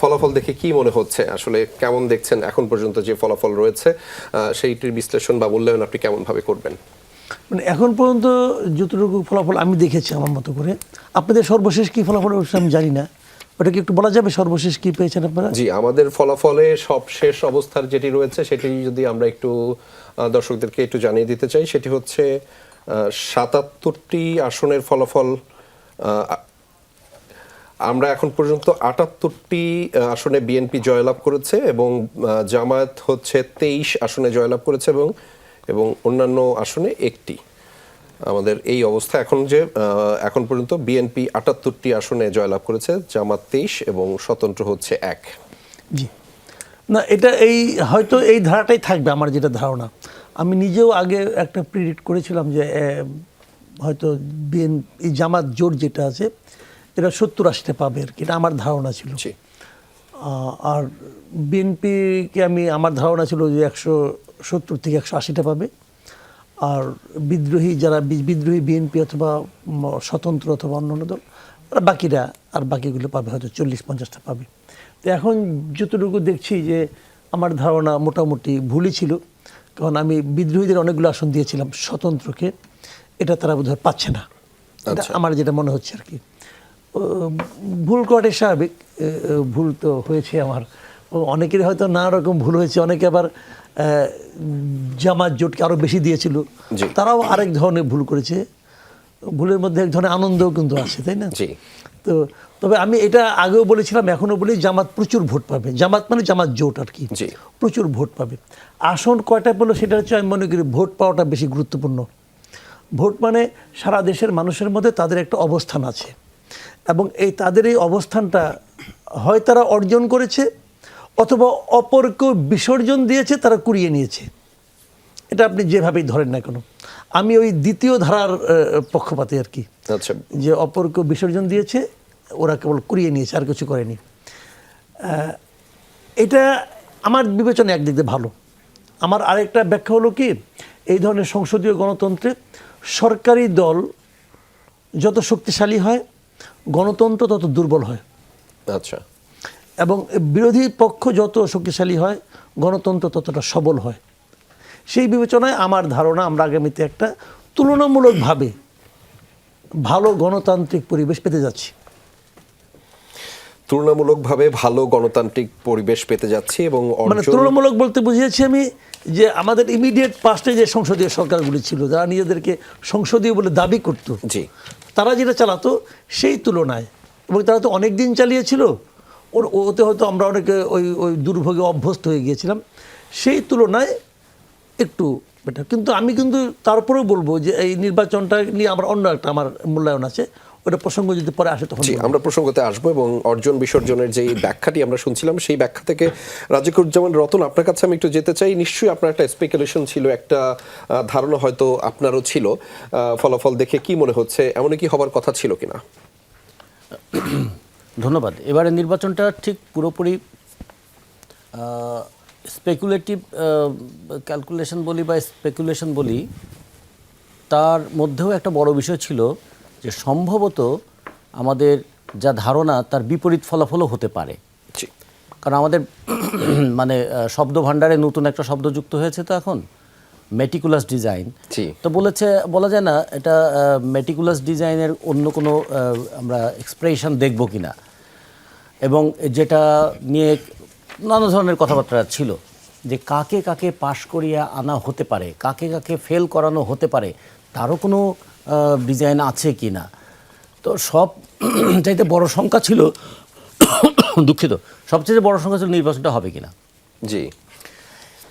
ফলাফল দেখে কি মনে হচ্ছে, আসলে কেমন দেখছেন এখন পর্যন্ত যে ফলাফল রয়েছে সেইটির বিশ্লেষণ বা মূল্যায়ন আপনি কেমন ভাবে করবেন? মানে এখন পর্যন্ত যতটুকু ফলাফল আমি দেখেছি আমার মতো করে, আপনাদের সর্বশেষ কি ফলাফল অবশ্যই আমি জানি না, ওটা কি একটু বলা যাবে সর্বশেষ কি পেয়েছেন আপনারা? জি, আমাদের ফলাফলে সবশেষ অবস্থার যেটি রয়েছে সেটি যদি আমরা একটু দর্শকদেরকে একটু জানিয়ে দিতে চাই, সেটি হচ্ছে ৭৭টি আসনের ফলাফল। আমরা এখন পর্যন্ত ৭৮টি আসনে বিএনপি জয়লাভ করেছে এবং জামায়াত হচ্ছে ২৩ আসনে জয়লাভ করেছে এবং অন্যান্য আসনে একটি। আমাদের এই অবস্থা এখন যে এখন পর্যন্ত বিএনপি ৭৮টি আসনে জয়লাভ করেছে, জামাত ২৩ এবং স্বতন্ত্র হচ্ছে ১। জি না, এটা এই হয়তো এই ধারাটাই থাকবে আমার যেটা ধারণা। আমি নিজেও আগে একটা প্রিডিক্ট করেছিলাম যে হয়তো বিএনপি জামাত জোট যেটা আছে এটা ৭০-৮০টা পাবে আর কি, এটা আমার ধারণা ছিল। আর বিএনপিকে আমার ধারণা ছিল যে ১৭০ থেকে ১৮০টা পাবে। আর বিদ্রোহী যারা বিদ্রোহী বিএনপি অথবা স্বতন্ত্র অথবা অন্যান্য দল বাকিগুলো পাবে হয়তো ৪০-৫০টা পাবে। তো এখন যতটুকু দেখছি যে আমার ধারণা মোটামুটি ভুলই ছিল, কারণ আমি বিদ্রোহীদের অনেকগুলো আসন দিয়েছিলাম স্বতন্ত্রকে, এটা তারা বোধহয় পাচ্ছে না, এটা আমার যেটা মনে হচ্ছে আর কি। ভুল করাটাই স্বাভাবিক, ভুল তো হয়েছে আমার, অনেকেরই হয়তো নানা রকম ভুল হয়েছে, অনেকে আবার জামাত জোটকে আরও বেশি দিয়েছিল, তারাও আরেক ধরনের ভুল করেছে। ভুলের মধ্যে এক ধরনের আনন্দও কিন্তু আছে, তাই না? তো তবে আমি এটা আগেও বলেছিলাম, এখনও বলি, জামাত প্রচুর ভোট পাবে। জামাত মানে জামাত জোট আর কি, প্রচুর ভোট পাবে। আসন কয়টা পেলো সেটা হচ্ছে, আমি মনে করি ভোট পাওয়াটা বেশি গুরুত্বপূর্ণ। ভোট মানে সারা দেশের মানুষের মধ্যে তাদের একটা অবস্থান আছে, এবং তাদের এই অবস্থানটা হয় তারা অর্জন করেছে অথবা অপরকে বিসর্জন দিয়েছে, তারা কুড়িয়ে নিয়েছে। এটা আপনি যেভাবেই ধরেন না কেন, আমি ওই দ্বিতীয় ধারার পক্ষপাতী আর কি, যে অপরকে বিসর্জন দিয়েছে, ওরা কেবল কুড়িয়ে নিয়েছে, আর কিছু করেনি। এটা আমার বিবেচনা একদিক দিয়ে ভালো। আমার আরেকটা ব্যাখ্যা হলো কি, এই ধরনের সংসদীয় গণতন্ত্রে সরকারি দল যত শক্তিশালী হয়, গণতন্ত্র তত দুর্বল হয়। আচ্ছা। এবং বিরোধী পক্ষ যত শক্তিশালী হয়, গণতন্ত্র ততটা সবল হয়। সেই বিবেচনায় আমার ধারণা আমরা আগামীতে একটা তুলনামূলকভাবে ভালো গণতান্ত্রিক পরিবেশ পেতে যাচ্ছি। তুলনামূলকভাবে ভালো গণতান্ত্রিক পরিবেশ পেতে যাচ্ছি, এবং মানে তুলনামূলক বলতে বুঝিয়েছি আমি যে আমাদের ইমিডিয়েট পাস্টে যে সংসদীয় সরকারগুলি ছিল, যারা নিজেদেরকে সংসদীয় বলে দাবি করত, তারা যেটা চালাতো সেই তুলনায়, এবং তারা তো অনেক দিন চালিয়েছিল, ওতে হয়তো আমরা অনেকে ওই দুর্ভোগে অভ্যস্ত হয়ে গিয়েছিলাম, সেই তুলনায় একটু বেটার। কিন্তু আমি তারপরেও বলবো যে এই নির্বাচনটা নিয়ে আমার অন্য একটা মূল্যায়ন আছে, ওটা প্রসঙ্গ যদি পরে আসে তখন আমরা প্রসঙ্গতে আসবো। এবং অর্জন বিসর্জনের যে ব্যাখ্যাটি আমরা শুনছিলাম, সেই ব্যাখ্যা থেকে রাজিকুজ্জামান রতন, আপনার কাছে আমি একটু যেতে চাই। নিশ্চয়ই আপনার একটা স্পেকুলেশন ছিল, একটা ধারণা হয়তো আপনারও ছিল, ফলাফল দেখে কি মনে হচ্ছে, এমনই কি হবার কথা ছিল কিনা? ধন্যবাদ। এবারে নির্বাচনটা ঠিক পুরোপুরি স্পেকুলেটিভ ক্যালকুলেশন বলি বা স্পেকুলেশন বলি, তার মধ্যেও একটা বড় বিষয় ছিল যে সম্ভবত আমাদের যা ধারণা তার বিপরীত ফলাফলও হতে পারে। কারণ আমাদের মানে শব্দ ভাণ্ডারে নতুন একটা শব্দ যুক্ত হয়েছে তো এখন, মেটিকুলাস ডিজাইন। তো বলা যায় না এটা মেটিকুলাস ডিজাইনের অন্য কোনো আমরা এক্সপ্রেশন দেখব কিনা, এবং যেটা নিয়ে নানা ধরনের কথাবার্তা ছিল যে কাকে কাকে পাশ করিয়ে আনা হতে পারে, কাকে কাকে ফেল করানো হতে পারে, তারও কোনো ডিজাইন আছে কি না। তো সব চাইতে বড় সংখ্যা ছিল, দুঃখিত, সবচেয়ে বড় সংখ্যা ছিল নির্বাচনটা হবে কিনা।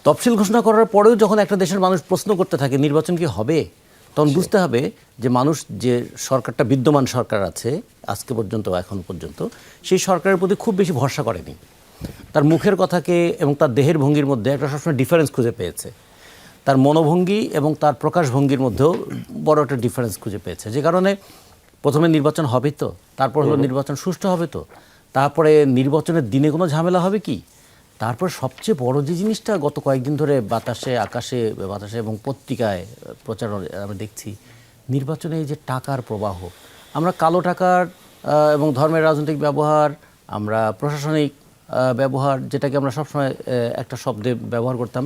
তফসিল ঘোষণা করার পরেও যখন একটা দেশের মানুষ প্রশ্ন করতে থাকে নির্বাচন কি হবে, তখন বুঝতে হবে যে মানুষ যে সরকারটা বিদ্যমান সরকার আছে আজকে পর্যন্ত, এখন পর্যন্ত সেই সরকারের প্রতি খুব বেশি ভরসা করেনি। তার মুখের কথাকে এবং তার দেহের ভঙ্গির মধ্যে একটা সবসময় ডিফারেন্স খুঁজে পেয়েছে, তার মনোভঙ্গি এবং তার প্রকাশভঙ্গির মধ্যেও বড় একটা ডিফারেন্স খুঁজে পেয়েছে। যে কারণে প্রথমে নির্বাচন হবে তো, তারপর হলো নির্বাচন সুষ্ঠু হবে তো, তারপরে নির্বাচনের দিনে কোনো ঝামেলা হবে কি, তারপর সবচেয়ে বড় যে জিনিসটা গত কয়েকদিন ধরে বাতাসে এবং পত্রিকায় প্রচার আমরা দেখছি, নির্বাচনে এই যে টাকার প্রবাহ, আমরা কালো টাকার এবং ধর্মের রাজনৈতিক ব্যবহার আমরা প্রশাসনিক ব্যবহার, যেটাকে আমরা সবসময় একটা শব্দে ব্যবহার করতাম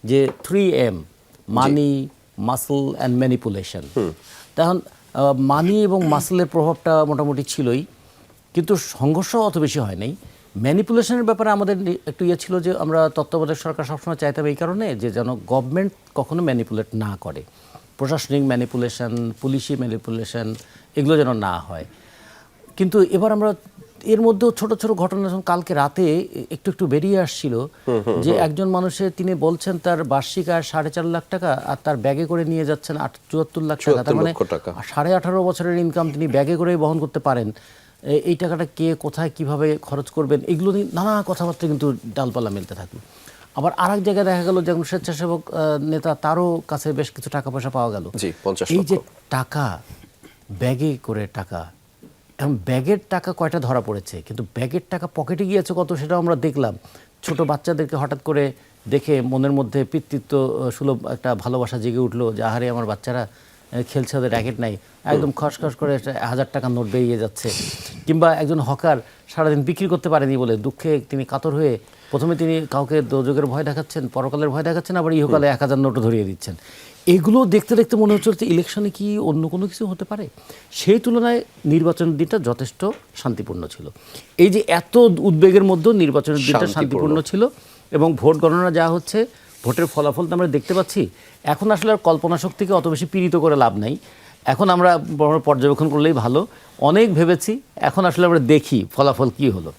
যে 3M, money, muscle and manipulation. তখন মানি এবং মাসলের প্রভাবটা মোটামুটি ছিলই, কিন্তু সংঘর্ষ অত বেশি হয় নাই। ম্যানিপুলেশনের ব্যাপারে আমাদের একটু ইয়ে ছিল যে আমরা তত্ত্বাবধায়ক সরকার সবসময় চাইতাম এই কারণে যে যেন গভর্নমেন্ট কখনো ম্যানিপুলেট না করে, প্রশাসনিক ম্যানিপুলেশন, পুলিশি ম্যানিপুলেশন এগুলো যেন না হয়। কিন্তু এবার আমরা এর মধ্যেও ছোট ছোট ঘটনা, যখন কালকে রাতে একটু একটু বেরিয়ে আসছিল যে একজন মানুষের, তিনি বলছেন তার বার্ষিক আয় 4.5 লাখ টাকা আর তার ব্যাগে করে নিয়ে যাচ্ছেন 74 লাখ টাকা। তার মানে 18.5 বছরের ইনকাম তিনি ব্যাগে করে বহন করতে পারেন। এই টাকাটা কে কোথায় কিভাবে খরচ করবেন এগুলো নিয়ে নানা কথাবার্তা কিন্তু ডালপালা মেলতে থাকলো। আবার আর এক জায়গায় দেখা গেল যে একজন স্বেচ্ছাসেবক নেতা, তারও কাছে বেশ কিছু টাকা পয়সা পাওয়া গেল। এই যে টাকা, ব্যাগে করে টাকা, এখন ব্যাগের টাকা কয়টা ধরা পড়েছে, কিন্তু ব্যাগের টাকা পকেটে গিয়েছে কত সেটাও আমরা দেখলাম। ছোট বাচ্চাদেরকে হঠাৎ করে দেখে মনের মধ্যে পিতৃত্ব সুলভ একটা ভালোবাসা জেগে উঠলো যে আহারে আমার বাচ্চারা খেলছে, ওদের র্যাকেট নাই, একদম খসখস করে 1000 টাকার নোট বেরিয়ে যাচ্ছে। কিংবা একজন হকার সারাদিন বিক্রি করতে পারেনি বলে দুঃখে তিনি কাতর হয়ে প্রথমে তিনি কাউকে দোজকের ভয় দেখাচ্ছেন, পরকালের ভয় দেখাচ্ছেন, আবার ইহকালে 1000 নোটও ধরিয়ে দিচ্ছেন। এগুলো দেখতে দেখতে মনে হচ্ছে যে ইলেকশনে কি অন্য কোনো কিছু হতে পারে। সেই তুলনায় নির্বাচনের দিনটা যথেষ্ট শান্তিপূর্ণ ছিল। এই যে এত উদ্বেগের মধ্যেও নির্বাচনের দিনটা শান্তিপূর্ণ ছিল, এবং ভোট গণনা যা হচ্ছে, ভোটের ফলাফল তো আমরা দেখতে পাচ্ছি। এখন আসলে আর কল্পনা শক্তিকে অত বেশি পীড়িত করে লাভ নাই, এখন আমরা পর্যবেক্ষণ করলেই ভালো। অনেক ভেবেছি, এখন আসলে আমরা দেখি ফলাফল কি হলো।